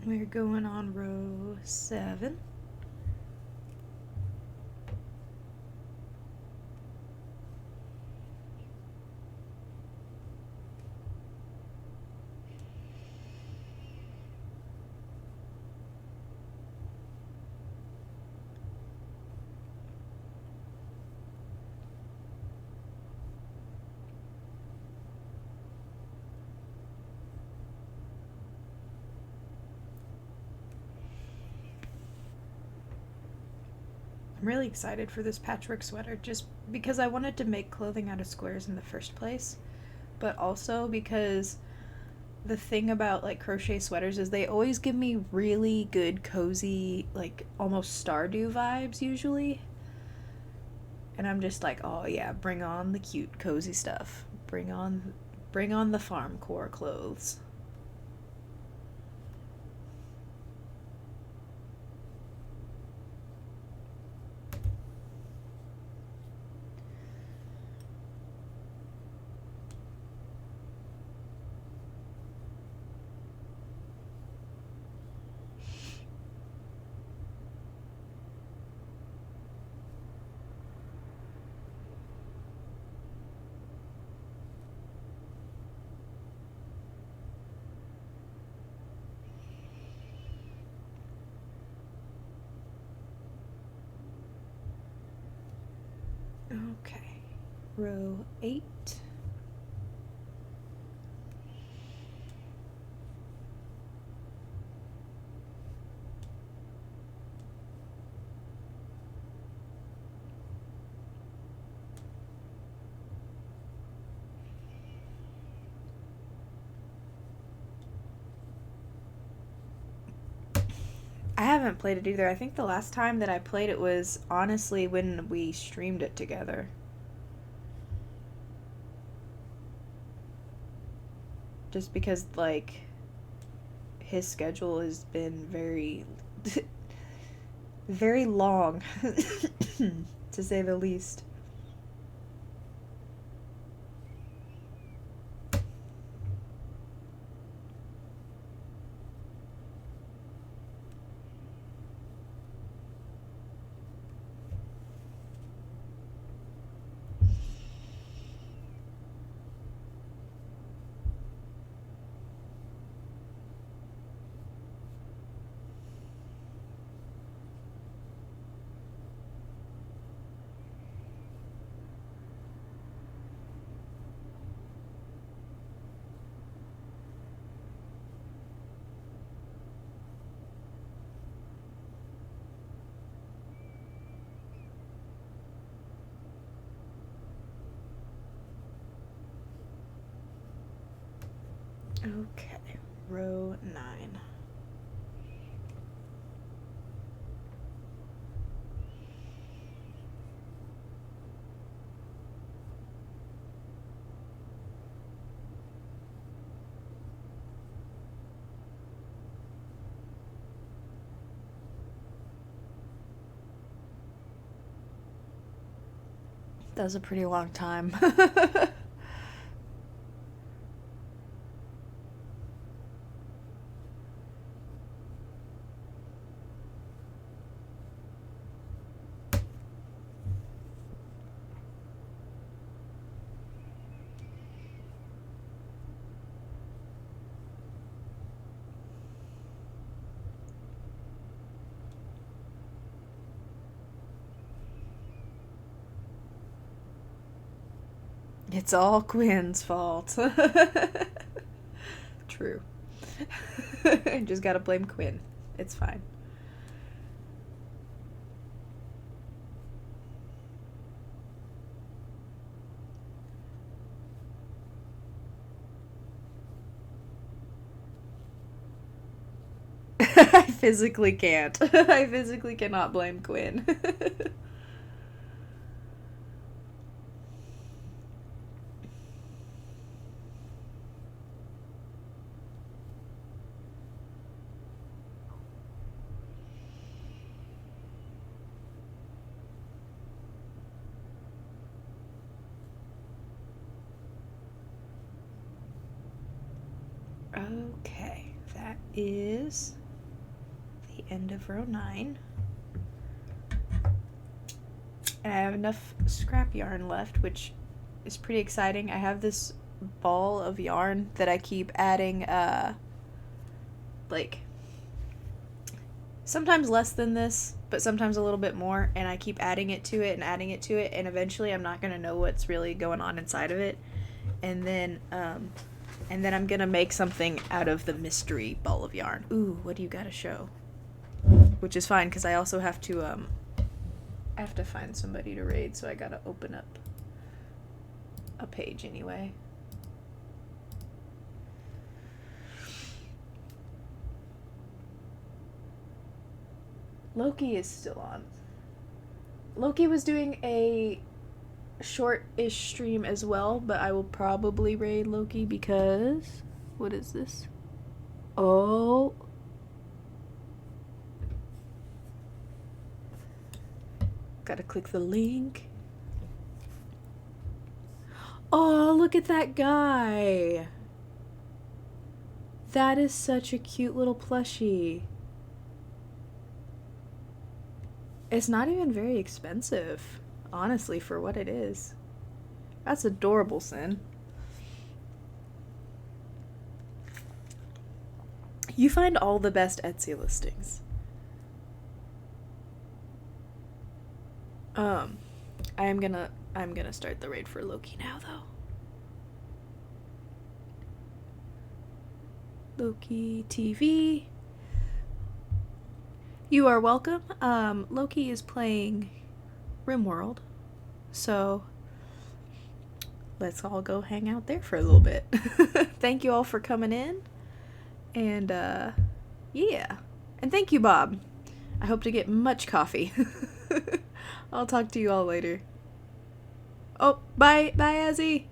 We're going on row 7. I'm really excited for this patchwork sweater just because I wanted to make clothing out of squares in the first place, but also because the thing about like crochet sweaters is they always give me really good cozy, like almost Stardew vibes usually. And I'm just like, "Oh yeah, bring on the cute cozy stuff. Bring on the farm core clothes." Okay. Row 8. I haven't played it either. I think the last time that I played it was honestly when we streamed it together. Just because, like, his schedule has been very, very long, to say the least. Okay, row 9. That was a pretty long time. It's all Quinn's fault. True. Just gotta blame Quinn. It's fine. I physically can't. I physically cannot blame Quinn. Okay, that is the end of row 9. And I have enough scrap yarn left, which is pretty exciting. I have this ball of yarn that I keep adding, like, sometimes less than this, but sometimes a little bit more, and I keep adding it to it, and eventually I'm not going to know what's really going on inside of it. And then I'm going to make something out of the mystery ball of yarn. Ooh, what do you got to show? Which is fine, because I also have to find somebody to raid, so I gotta open up a page anyway. Loki is still on. Loki was doing a short-ish stream as well, but I will probably raid Loki because... What is this? Oh... Gotta click the link. Oh, look at that guy. That is such a cute little plushie. It's not even very expensive, honestly, for what it is. That's adorable, Sin. You find all the best Etsy listings. I'm gonna start the raid for Loki now, though. Loki TV. You are welcome. Loki is playing RimWorld, so let's all go hang out there for a little bit. Thank you all for coming in, and yeah, and thank you, Bob. I hope to get much coffee. I'll talk to you all later. Oh, bye, Azzy.